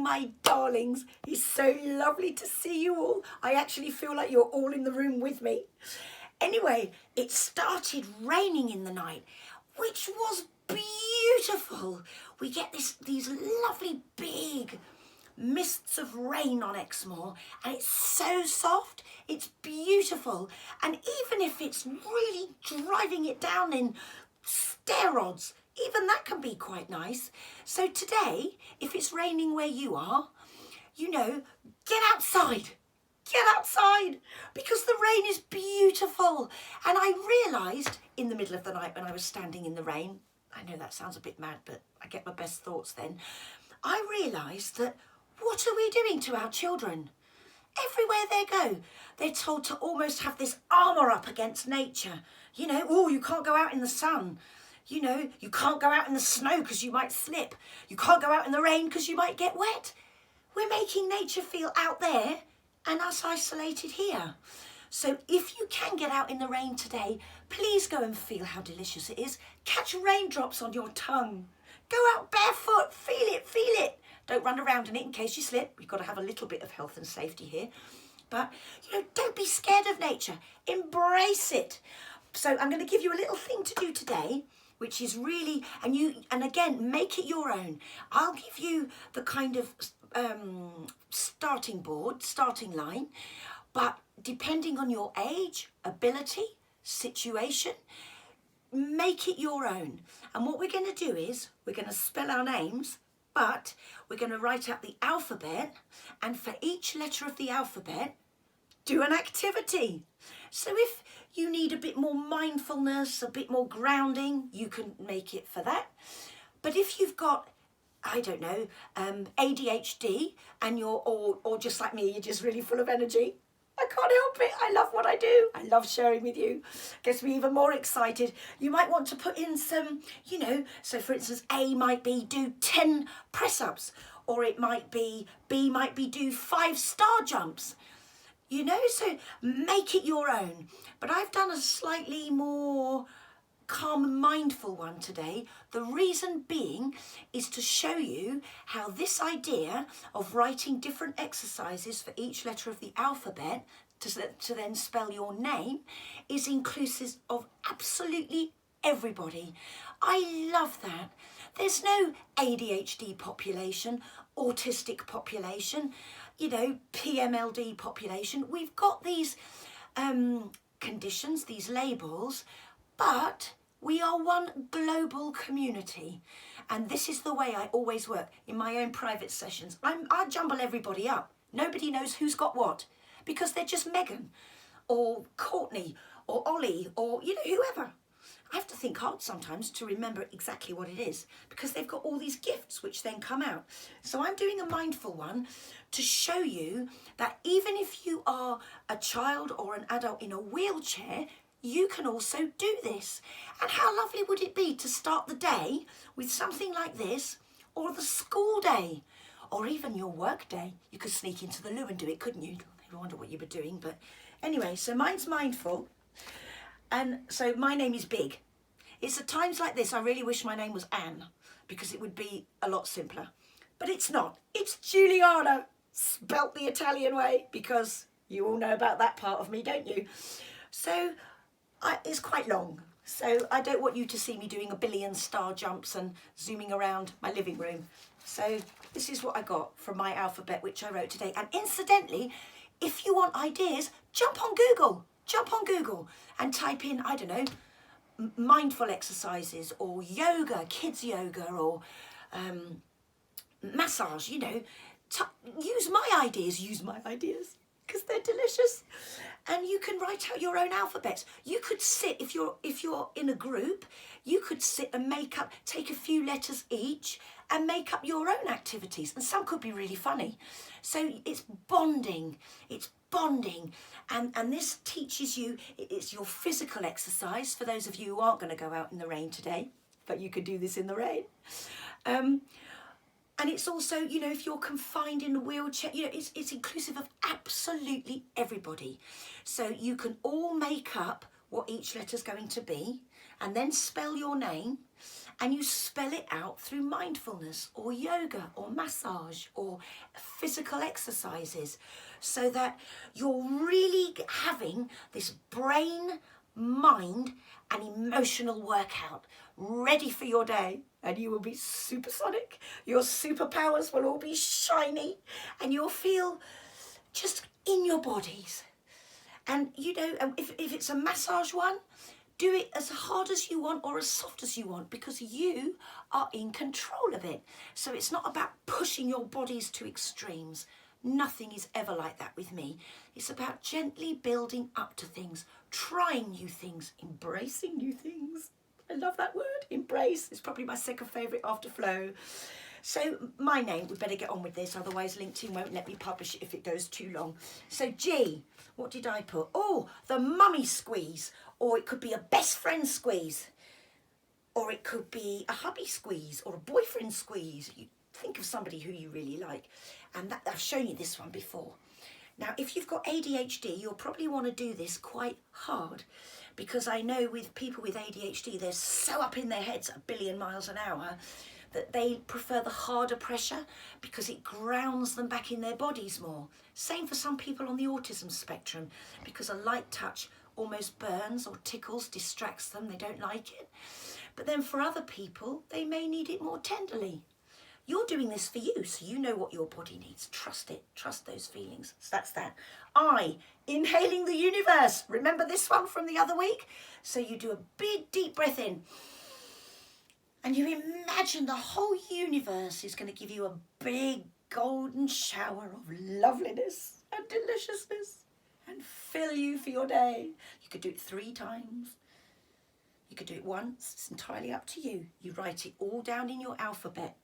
my darlings. It's so lovely to see you all. I actually feel like you're all in the room with me. Anyway, it started raining in the night, which was beautiful. We get these lovely big mists of rain on Exmoor, and it's so soft, it's beautiful. And even if it's really driving it down in steroids, even that can be quite nice. So today, if it's raining where you are, you know, get outside. Get outside, because the rain is beautiful. And I realised in the middle of the night when I was standing in the rain, I know that sounds a bit mad, but I get my best thoughts then. I realised that what are we doing to our children? Everywhere they go, they're told to almost have this armour up against nature. You know, oh, you can't go out in the sun. You know, you can't go out in the snow because you might slip. You can't go out in the rain because you might get wet. We're making nature feel out there and us isolated here. So if you can get out in the rain today, please go and feel how delicious it is. Catch raindrops on your tongue. Go out barefoot, feel it, feel it. Don't run around in it in case you slip. We've got to have a little bit of health and safety here. But, you know, don't be scared of nature. Embrace it. So I'm going to give you a little thing to do today, which is really, and again, make it your own. I'll give you the kind of starting line, but depending on your age, ability, situation, make it your own. And what we're going to do is we're going to spell our names, but we're going to write out the alphabet, and for each letter of the alphabet, do an activity. So if you need a bit more mindfulness, a bit more grounding, you can make it for that. But if you've got, I don't know, ADHD, and you're, or just like me, you're just really full of energy, I can't help it. I love what I do. I love sharing with you. Gets me even more excited. You might want to put in some, you know, so for instance, A might be do 10 press-ups, or it might be, B might be do 5 star jumps. You know, so make it your own. But I've done a slightly more calm and mindful one today. The reason being is to show you how this idea of writing different exercises for each letter of the alphabet to then spell your name is inclusive of absolutely everybody. I love that. There's no ADHD population, autistic population, you know, PMLD population. We've got these conditions, these labels, but we are one global community. And this is the way I always work in my own private sessions. I jumble everybody up. Nobody knows who's got what, because they're just Megan or Courtney or Ollie or, you know, whoever. I have to think hard sometimes to remember exactly what it is, because they've got all these gifts which then come out. So I'm doing a mindful one to show you that even if you are a child or an adult in a wheelchair, you can also do this. And how lovely would it be to start the day with something like this, or the school day, or even your work day. You could sneak into the loo and do it, couldn't you? I wonder what you were doing, but anyway, so mine's mindful. And so my name is Big. It's at times like this I really wish my name was Anne, because it would be a lot simpler. But it's not. It's Giuliana, spelt the Italian way, because you all know about that part of me, don't you? So it's quite long. So I don't want you to see me doing a billion star jumps and zooming around my living room. So this is what I got from my alphabet, which I wrote today. And incidentally, if you want ideas, jump on Google and type in, I don't know, mindful exercises or yoga, kids yoga, or massage, you know. Use my ideas, because they're delicious. And you can write out your own alphabets. You could sit, if you're in a group, you could sit and take a few letters each and make up your own activities. And some could be really funny. So it's bonding. And this teaches you, it's your physical exercise for those of you who aren't going to go out in the rain today, but you could do this in the rain. And it's also, you know, if you're confined in a wheelchair, you know, it's inclusive of absolutely everybody. So you can all make up what each letter's going to be and then spell your name. and you spell it out through mindfulness or yoga or massage or physical exercises, so that you're really having this brain, mind and emotional workout ready for your day, and you will be supersonic. Your superpowers will all be shiny and you'll feel just in your bodies. And you know, if it's a massage one, do it as hard as you want or as soft as you want, because you are in control of it. So it's not about pushing your bodies to extremes. Nothing is ever like that with me. It's about gently building up to things, trying new things, embracing new things. I love that word, embrace. It's probably my second favourite after flow. So my name, we better get on with this, otherwise LinkedIn won't let me publish it if it goes too long. So G, what did I put? Oh, the mummy squeeze, or it could be a best friend squeeze, or it could be a hubby squeeze, or a boyfriend squeeze. You think of somebody who you really like. And that, I've shown you this one before. Now, if you've got ADHD, you'll probably want to do this quite hard, because I know with people with ADHD, they're so up in their heads at 1 billion miles an hour that they prefer the harder pressure because it grounds them back in their bodies more. Same for some people on the autism spectrum, because a light touch almost burns or tickles, distracts them, they don't like it. But then for other people, they may need it more tenderly. You're doing this for you, so you know what your body needs. Trust it, trust those feelings. So that's that. I, inhaling the universe. Remember this one from the other week? So you do a big deep breath in, and you imagine the whole universe is going to give you a big golden shower of loveliness and deliciousness and fill you for your day. You could do it 3 times. You could do it once. It's entirely up to you. You write it all down in your alphabet.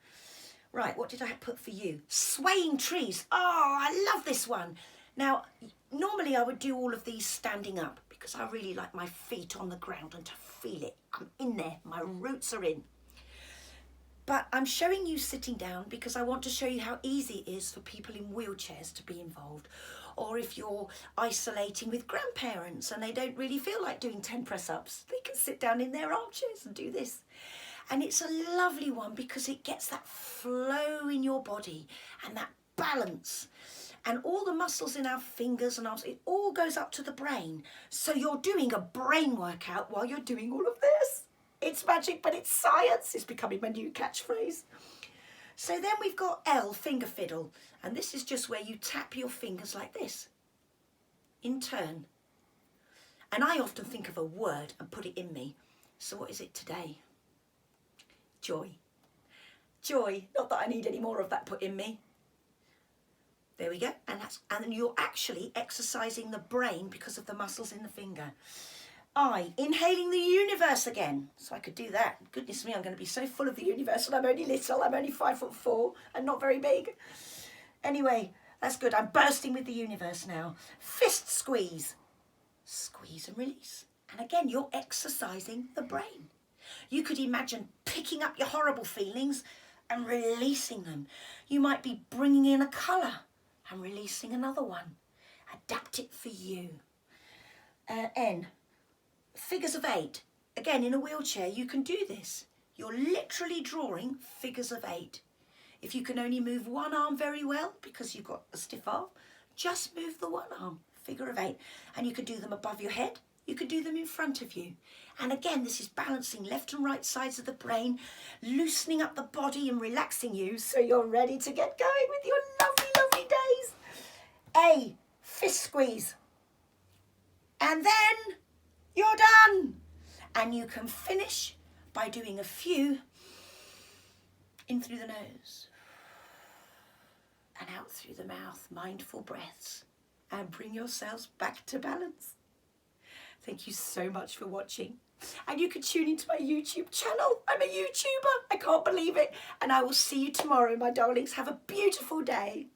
Right, what did I put for you? Swaying trees. Oh, I love this one. Now, normally I would do all of these standing up because I really like my feet on the ground and to feel it. I'm in there. My roots are in. But I'm showing you sitting down because I want to show you how easy it is for people in wheelchairs to be involved. Or if you're isolating with grandparents and they don't really feel like doing 10 press-ups, they can sit down in their armchairs and do this. And it's a lovely one because it gets that flow in your body and that balance. And all the muscles in our fingers and arms, it all goes up to the brain. So you're doing a brain workout while you're doing all of this. It's magic, but it's science. It's becoming my new catchphrase. So then we've got L, finger fiddle. And this is just where you tap your fingers like this, in turn. And I often think of a word and put it in me. So what is it today? Joy. Joy. Not that I need any more of that put in me. There we go. And you're actually exercising the brain because of the muscles in the finger. I, inhaling the universe again. So I could do that. Goodness me, I'm going to be so full of the universe, and I'm only little. I'm only 5'4" and not very big. Anyway, that's good. I'm bursting with the universe now. Fist squeeze. Squeeze and release. And again, you're exercising the brain. You could imagine picking up your horrible feelings and releasing them. You might be bringing in a colour and releasing another one. Adapt it for you. N, figures of 8. Again, in a wheelchair, you can do this. You're literally drawing figures of 8. If you can only move one arm very well because you've got a stiff arm, just move the one arm, figure of 8. And you can do them above your head. You could do them in front of you. And again, this is balancing left and right sides of the brain, loosening up the body and relaxing you so you're ready to get going with your lovely, lovely days. A, fist squeeze. And then you're done. And you can finish by doing a few in through the nose and out through the mouth, mindful breaths, and bring yourselves back to balance. Thank you so much for watching. And you can tune into my YouTube channel. I'm a YouTuber. I can't believe it. And I will see you tomorrow, my darlings. Have a beautiful day.